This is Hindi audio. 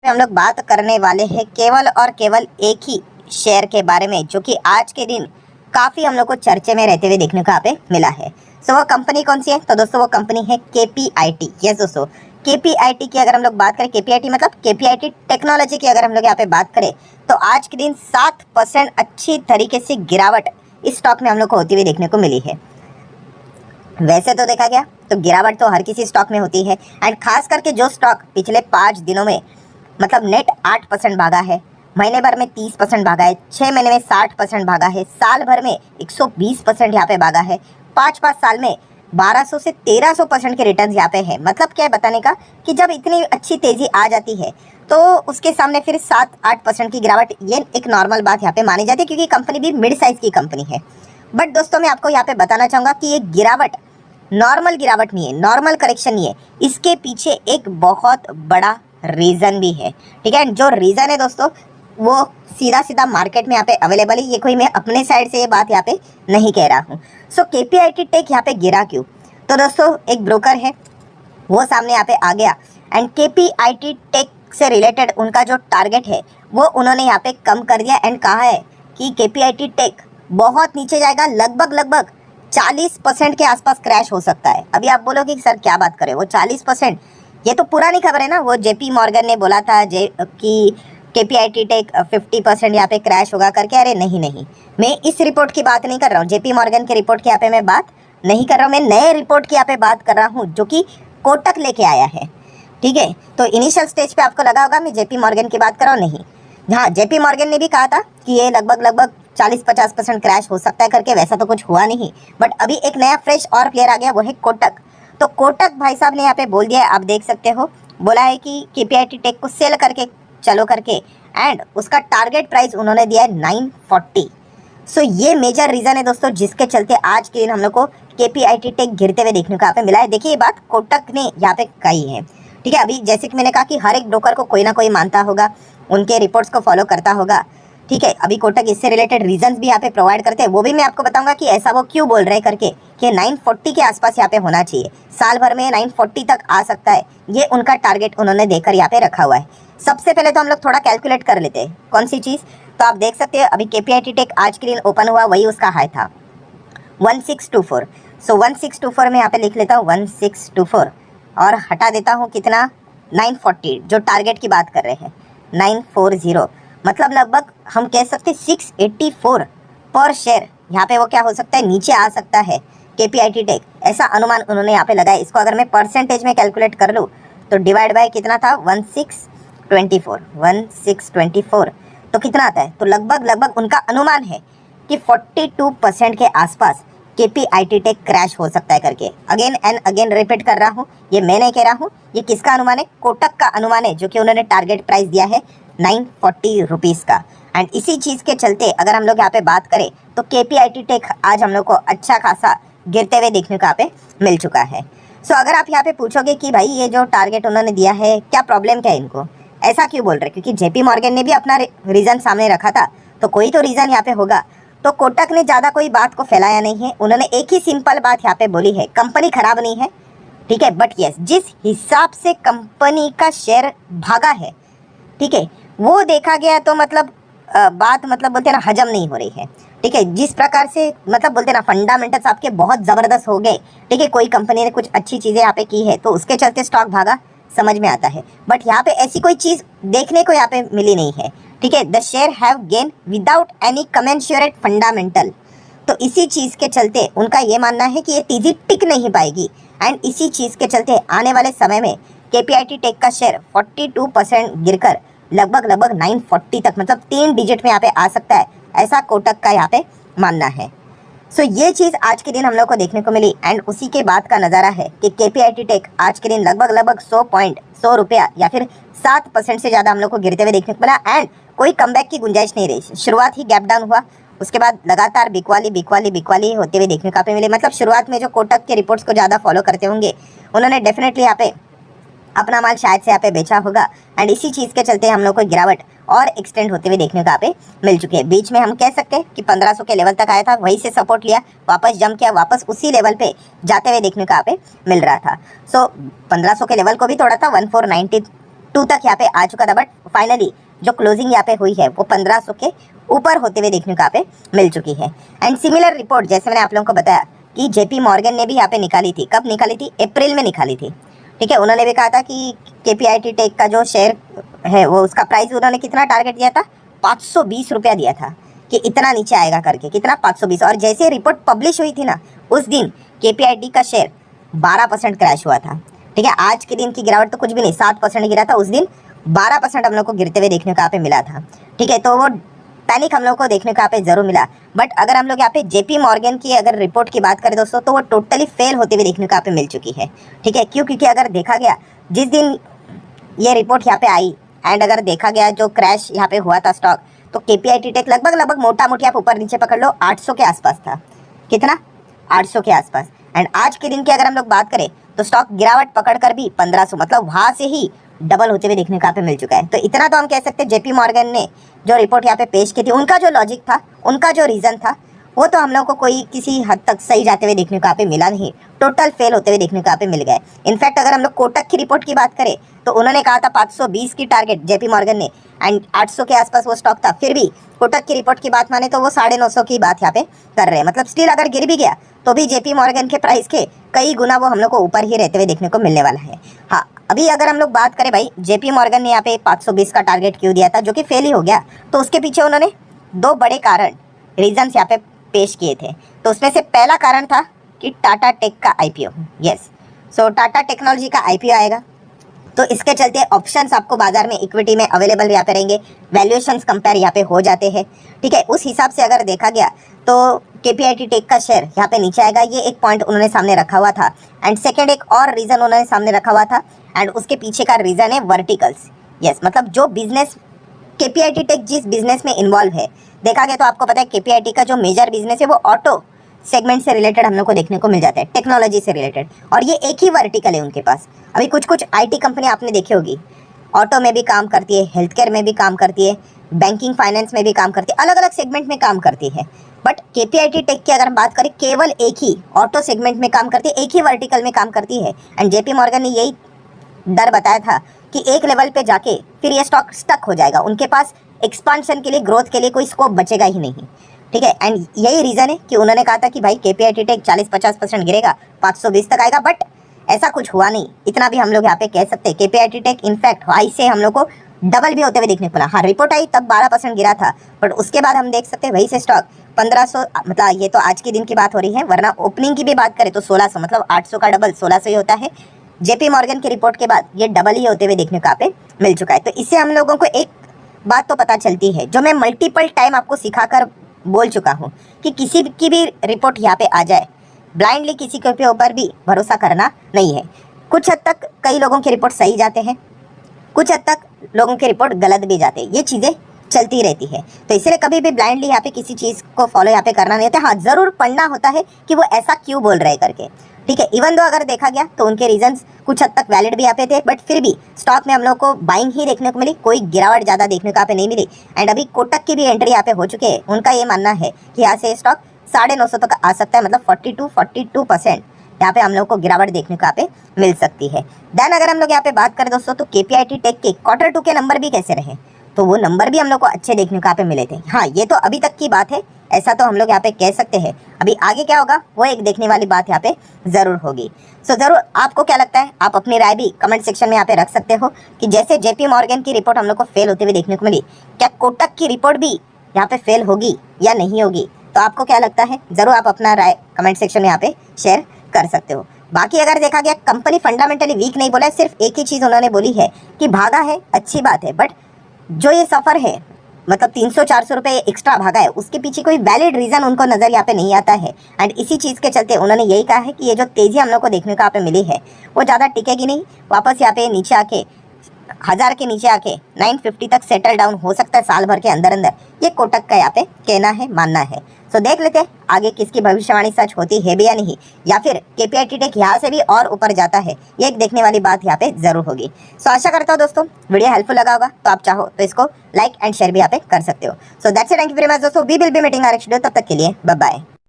हम लोग बात करने वाले हैं केवल और केवल एक ही शेयर के बारे में, जो कि आज के दिन काफ़ी हम लोग को चर्चे में रहते हुए देखने को यहाँ पे मिला है। सो वो कंपनी कौन सी है? तो दोस्तों वो कंपनी है KPIT। यस दोस्तों, KPIT की अगर हम लोग बात करें, KPIT मतलब KPIT टेक्नोलॉजी की अगर हम लोग यहाँ पे बात करें तो आज के दिन 7% अच्छी तरीके से गिरावट इस स्टॉक में हम लोग को होती हुई देखने को मिली है। वैसे तो देखा गया तो गिरावट तो हर किसी स्टॉक में होती है, एंड खास करके जो स्टॉक पिछले 5 दिनों में मतलब नेट 8% भागा है, महीने भर में 30% भागा है, 6 महीने में 60% भागा है, साल भर में 120% यहाँ पे भागा है, 5 साल में 1200 से 1300% के रिटर्न यहाँ पे है। मतलब क्या है बताने का कि जब इतनी अच्छी तेज़ी आ जाती है तो उसके सामने फिर 7-8% की गिरावट ये एक नॉर्मल बात यहाँ पे मानी जाती है, क्योंकि कंपनी भी मिड साइज़ की कंपनी है। बट दोस्तों मैं आपको यहाँ पे बताना चाहूँगा कि ये गिरावट नॉर्मल गिरावट नहीं है, नॉर्मल करेक्शन नहीं है, इसके पीछे एक बहुत बड़ा रीज़न भी है। ठीक है, जो रीज़न है दोस्तों वो सीधा सीधा मार्केट में यहाँ पे अवेलेबल है। ये कोई मैं अपने साइड से ये बात यहाँ पे नहीं कह रहा हूँ। सो KPIT टेक यहाँ पे गिरा क्यों? तो दोस्तों एक ब्रोकर है वो सामने यहाँ पे आ गया, एंड KPIT टेक से रिलेटेड उनका जो टारगेट है वो उन्होंने यहाँ पे कम कर दिया, एंड कहा है कि KPIT टेक बहुत नीचे जाएगा, लगभग 40% के आसपास क्रैश हो सकता है। अभी आप बोलोगे कि सर क्या बात करें, वो 40%, ये तो पुरानी खबर है ना। वो JP मॉर्गन ने बोला था कि KPIT टेक 50% यहाँ पे क्रैश होगा करके। अरे नहीं, मैं इस रिपोर्ट की बात नहीं कर रहा हूँ, JP मॉर्गन के रिपोर्ट की यहाँ पे मैं बात नहीं कर रहा हूँ, मैं नए रिपोर्ट की यहाँ पे बात कर रहा हूँ जो कि कोटक लेके आया है। ठीक है, तो इनिशियल स्टेज पे आपको लगा होगा मैं JP मॉर्गन की बात कर रहा हूँ, नहीं। हाँ, JP मॉर्गन ने भी कहा था कि ये लगभग 40-50% क्रैश हो सकता है करके, वैसा तो कुछ हुआ नहीं। बट अभी एक नया फ्रेश और प्लेयर आ गया, वो है कोटक। तो कोटक भाई साहब ने यहाँ पे बोल दिया है, आप देख सकते हो, बोला है कि KPIT टेक को सेल करके चलो करके, एंड उसका टारगेट प्राइस उन्होंने दिया है 940। सो ये मेजर रीज़न है दोस्तों जिसके चलते आज के दिन हम लोग को KPIT टेक गिरते हुए देखने को यहाँ पे मिला है। देखिए ये बात कोटक ने यहाँ पे कही है। ठीक है, अभी जैसे कि मैंने कहा कि हर एक ब्रोकर को कोई ना कोई मानता होगा, उनके रिपोर्ट्स को फॉलो करता होगा। ठीक है, अभी कोटक इससे रिलेटेड रीजंस भी यहाँ पे प्रोवाइड करते हैं, वो भी मैं आपको बताऊंगा कि ऐसा वो क्यों बोल रहे हैं करके, कि 940 के आसपास यहाँ पे होना चाहिए, साल भर में 940 तक आ सकता है, ये उनका टारगेट उन्होंने देकर यहाँ पे रखा हुआ है। सबसे पहले तो हम लोग थोड़ा कैलकुलेट कर लेते हैं कौन सी चीज़। तो आप देख सकते हैं अभी KPIT टेक आज के दिन ओपन हुआ, वही उसका हाई था 1624। सो 1624 में यहाँ पे लिख लेता हूँ 1624 और हटा देता हूँ कितना, 940, जो टारगेट की बात कर रहे हैं 940, मतलब लगभग हम कह सकते हैं 684 पर शेयर यहाँ पे वो क्या हो सकता है, नीचे आ सकता है KPIT टेक, ऐसा अनुमान उन्होंने यहाँ पे लगाया। इसको अगर मैं परसेंटेज में कैलकुलेट कर लूँ तो डिवाइड बाय कितना था, 1624 तो कितना आता है, तो लगभग उनका अनुमान है कि 42% के आसपास KPIT टेक क्रैश हो सकता है करके। अगेन एंड अगेन रिपीट कर रहा हूँ, ये मैं नहीं कह रहा हूँ, ये किसका अनुमान है, कोटक का अनुमान है, जो कि उन्होंने टारगेट प्राइस दिया है 940 रुपीज़ का। एंड इसी चीज़ के चलते अगर हम लोग यहाँ पे बात करें तो KPIT टेक आज हम लोग को अच्छा खासा गिरते हुए देखने को यहाँ पे मिल चुका है। सो अगर आप यहाँ पे पूछोगे कि भाई ये जो टारगेट उन्होंने दिया है क्या प्रॉब्लम क्या है, इनको ऐसा क्यों बोल रहे, क्योंकि JP मॉर्गन ने भी अपना रीज़न सामने रखा था, तो कोई तो रीज़न यहाँ पे होगा। तो कोटक ने ज़्यादा कोई बात को फैलाया नहीं है, उन्होंने एक ही सिंपल बात यहाँ पे बोली है, कंपनी खराब नहीं है। ठीक है, बट यस जिस हिसाब से कंपनी का शेयर भागा है, ठीक है, वो देखा गया तो मतलब बात मतलब बोलते ना हजम नहीं हो रही है। ठीक है, जिस प्रकार से मतलब बोलते ना फंडामेंटल्स आपके बहुत ज़बरदस्त हो गए, ठीक है, कोई कंपनी ने कुछ अच्छी चीज़ें यहाँ पे की है तो उसके चलते स्टॉक भागा, समझ में आता है। बट यहाँ पे ऐसी कोई चीज़ देखने को यहाँ पे मिली नहीं है। ठीक है, the share have gain without any commensurate fundamental. तो इसी चीज़ के चलते उनका ये मानना है कि ये तेज़ी टिक नहीं पाएगी, एंड इसी चीज़ के चलते आने वाले समय में KPIT टेक का शेयर 42% गिरकर लगभग 940 तक, मतलब 3 डिजिट में यहाँ पे आ सकता है, ऐसा कोटक का यहाँ पे मानना है। सो ये चीज़ आज के दिन हम लोग को देखने को मिली, एंड उसी के बाद का नज़ारा है कि KPIT टेक आज के दिन लगभग 100 रुपया या फिर 7% से ज़्यादा हम लोग को गिरते हुए देखने को मिला, एंड कोई कमबैक की गुंजाइश नहीं रही। शुरुआत ही गैप डाउन हुआ, उसके बाद लगातार बिकवाली होते हुए देखने को यहाँ पे मिले। मतलब शुरुआत में जो कोटक के रिपोर्ट्स को ज़्यादा फॉलो करते होंगे उन्होंने डेफिनेटली यहाँ पे अपना माल शायद से यहाँ पे बेचा होगा, एंड इसी चीज़ के चलते हम लोग को गिरावट और एक्सटेंड होते हुए देखने को यहाँ पे मिल चुके हैं। बीच में हम कह सकते हैं कि 1500 के लेवल तक आया था, वहीं से सपोर्ट लिया, वापस जंप किया, वापस उसी लेवल पे जाते हुए देखने को यहाँ पे मिल रहा था। सो 1500 के लेवल को भी तोड़ा था, 1490 2 तक यहाँ पे आ चुका था, बट फाइनली जो क्लोजिंग यहाँ पे हुई है वो 1500 के ऊपर होते हुए देखने को यहाँ पे मिल चुकी है। एंड सिमिलर रिपोर्ट जैसे मैंने आप लोगों को बताया कि जेपी मॉर्गन ने भी यहाँ पे निकाली थी। कब निकाली थी? अप्रैल में निकाली थी। ठीक है, उन्होंने भी कहा था कि केपीआईटी टेक का जो शेयर है वो उसका प्राइस उन्होंने कितना टारगेट दिया था? 520 रुपया दिया था कि इतना नीचे आएगा करके। कितना? 520। और जैसे रिपोर्ट पब्लिश हुई थी ना, उस दिन केपीआईटी का शेयर 12% क्रैश हुआ था। ठीक है, आज के दिन की गिरावट तो कुछ भी नहीं, 7% गिरा था। उस दिन 12% हम लोग को गिरते हुए देखने को यहाँ पे मिला था। ठीक है, तो वो पैनिक हम लोग को देखने को यहाँ पे जरूर मिला। बट अगर हम लोग यहाँ पे जेपी मॉर्गन की अगर रिपोर्ट की बात करें दोस्तों, तो वो टोटली फेल होते हुए देखने को यहाँ पे मिल चुकी है। ठीक है, क्यों? क्योंकि अगर देखा गया जिस दिन ये रिपोर्ट यहाँ पे आई एंड अगर देखा गया जो क्रैश यहाँ पे हुआ था स्टॉक, तो केपीआईटी टेक लगभग मोटा मोटी आप ऊपर नीचे पकड़ लो 800 के आसपास था। कितना? 800 के आसपास। एंड आज के दिन की अगर हम लोग बात करें तो स्टॉक गिरावट पकड़ कर भी 1500, मतलब वहां से ही डबल होते हुए देखने को यहाँ पे मिल चुका है। तो इतना तो हम कह सकते हैं जेपी मॉर्गन ने जो रिपोर्ट यहाँ पे पेश की थी, उनका जो लॉजिक था, उनका जो रीज़न था, वो तो हम लोग को कोई किसी हद तक सही जाते हुए देखने को यहाँ पे मिला नहीं, टोटल फेल होते हुए देखने को यहाँ पे मिल गए। इनफैक्ट अगर हम लोग कोटक की रिपोर्ट की बात करें तो उन्होंने कहा था 520 की टारगेट जेपी मॉर्गन ने, एंड 800 के आसपास वो स्टॉक था। फिर भी कोटक की रिपोर्ट की बात माने तो वो 950 की बात यहाँ पे कर रहे हैं। मतलब स्टिल अगर गिर भी गया तो भी जेपी मॉर्गन के प्राइस के कई गुना वो हम लोग को ऊपर ही रहते हुए देखने को मिलने वाला है। हाँ, अभी अगर हम लोग बात करें भाई जेपी मॉर्गन ने यहाँ पे 520 का टारगेट क्यों दिया था, जो कि फेल ही हो गया, तो उसके पीछे उन्होंने 2 बड़े कारण, रीजंस यहाँ पे पेश किए थे। तो उसमें से पहला कारण था कि टाटा टेक का आईपीओ। यस, सो टाटा टेक्नोलॉजी का आईपीओ आएगा, तो इसके चलते ऑप्शंस आपको बाजार में इक्विटी में अवेलेबल यहाँ पे रहेंगे, वैल्यूएशंस कंपेयर यहाँ पे हो जाते हैं। ठीक है, उस हिसाब से अगर देखा गया तो केपीआईटी टेक का शेयर यहाँ पे नीचे आएगा। ये एक पॉइंट उन्होंने सामने रखा हुआ था। एंड सेकेंड एक और रीज़न उन्होंने सामने रखा हुआ था, एंड उसके पीछे का रीज़न है वर्टिकल्स। यस, मतलब जो बिजनेस केपीआईटी टेक जिस बिजनेस में इन्वॉल्व है, देखा गया तो आपको पता है केपीआईटी का जो मेजर बिजनेस है वो ऑटो सेगमेंट से रिलेटेड हम लोग को देखने को मिल जाता है, टेक्नोलॉजी से रिलेटेड। और ये एक ही वर्टिकल है उनके पास। अभी कुछ आईटी कंपनी आपने देखी होगी, ऑटो में भी काम करती है, हेल्थ केयर में भी काम करती है, बैंकिंग फाइनेंस में भी काम करती है, अलग अलग सेगमेंट में काम करती है। बट केपीआईटी टेक की अगर हम बात करें, केवल एक ही ऑटो सेगमेंट में काम करती है, एक ही वर्टिकल में काम करती है। एंड जेपी मॉर्गन ने यही डर बताया था कि एक लेवल पे जाके फिर ये स्टॉक स्टक हो जाएगा, उनके पास एक्सपांशन के लिए, ग्रोथ के लिए कोई स्कोप बचेगा ही नहीं। ठीक है, एंड यही रीज़न है कि उन्होंने कहा था कि भाई केपीआईटी टेक 40-50% गिरेगा, 520 तक आएगा। बट ऐसा कुछ हुआ नहीं, इतना भी हम लोग यहाँ पे कह सकते हैं। केपीआईटी टेक इनफैक्ट हाई से हम लोग को डबल भी होते हुए देखने को मिला। हाँ, रिपोर्ट आई तब 12% गिरा था, बट उसके बाद हम देख सकते हैं वही से स्टॉक 1500, मतलब ये तो आज के दिन की बात हो रही है, वरना ओपनिंग की भी बात करें तो 1600, मतलब 800 का डबल 1600 ही होता है। जेपी मॉर्गन की रिपोर्ट के बाद ये डबल ही होते हुए देखने को यहाँ पे मिल चुका है। तो इससे हम लोगों को एक बात तो पता चलती है, जो मैं मल्टीपल टाइम आपको सिखाकर बोल चुका हूँ, कि किसी की भी रिपोर्ट यहाँ पे आ जाए, ब्लाइंडली किसी के ऊपर भी भरोसा करना नहीं है। कुछ हद तक कई लोगों की रिपोर्ट सही जाते हैं, कुछ हद तक लोगों की रिपोर्ट गलत भी जाते हैं, ये चीज़ें चलती रहती है। तो इसलिए कभी भी ब्लाइंडली यहाँ पे किसी चीज़ को फॉलो यहाँ पे करना नहीं होता। हाँ, ज़रूर पढ़ना होता है कि वो ऐसा क्यों बोल रहे करके। ठीक है, इवन दो अगर देखा गया तो उनके रीजंस कुछ हद तक वैलिड भी यहाँ पे थे, बट फिर भी स्टॉक में हम लोग को बाइंग ही देखने को मिली, कोई गिरावट ज़्यादा देखने को यहाँ पे नहीं मिली। एंड अभी कोटक की भी एंट्री यहाँ पे हो चुके हैं। उनका ये मानना है कि यहाँ से स्टॉक 950 तक आ सकता है, मतलब 42% यहाँ पे हम लोग को गिरावट देखने को यहाँ पे मिल सकती है। देन अगर हम लोग यहाँ पे बात करें दोस्तों, तो केपीआईटी टेक के Q2 के नंबर भी कैसे रहे, तो वो नंबर भी हम लोग को अच्छे देखने को यहाँ पे मिले थे। हाँ, ये तो अभी तक की बात है, ऐसा तो हम लोग यहाँ पे कह सकते हैं। अभी आगे क्या होगा वो एक देखने वाली बात यहाँ पे ज़रूर होगी। सो ज़रूर आपको क्या लगता है, आप अपनी राय भी कमेंट सेक्शन में यहाँ पे रख सकते हो कि जैसे जेपी मॉर्गन की रिपोर्ट हम लोग को फेल होते हुए देखने को मिली, क्या कोटक की रिपोर्ट भी यहाँ पे फेल होगी या नहीं होगी। तो आपको क्या लगता है, ज़रूर आप अपना राय कमेंट सेक्शन में यहाँ पे शेयर कर सकते हो। बाकी अगर देखा गया, कंपनी फंडामेंटली वीक नहीं बोला है, सिर्फ एक ही चीज़ उन्होंने बोली है कि भागा है, अच्छी बात है, बट जो ये सफ़र है, मतलब 300-400 रुपये एक्स्ट्रा भागा है, उसके पीछे कोई वैलिड रीज़न उनको नज़र यहाँ पे नहीं आता है। एंड इसी चीज़ के चलते उन्होंने यही कहा है कि ये जो तेज़ी हम लोग को देखने को यहाँ पे मिली है वो ज़्यादा टिकेगी नहीं, वापस यहाँ पे नीचे आके 1000 के नीचे आके 950 तक सेटल डाउन हो सकता है साल भर के अंदर अंदर। ये कोटक का यहाँ पे कहना है, मानना है। सो देख लेते हैं आगे किसकी भविष्यवाणी सच होती है भी या नहीं, या फिर केपीआईटी टेक यहाँ से भी और ऊपर जाता है, ये एक देखने वाली बात यहाँ पे जरूर होगी। सो आशा करता हूँ दोस्तों वीडियो हेल्पफुल लगा होगा, तो आप चाहो तो इसको लाइक एंड शेयर भी यहाँ पे कर सकते हो। So that's it, thank you very much दोस्तों, we will be meeting next video, तब तक के लिए बाय बाय।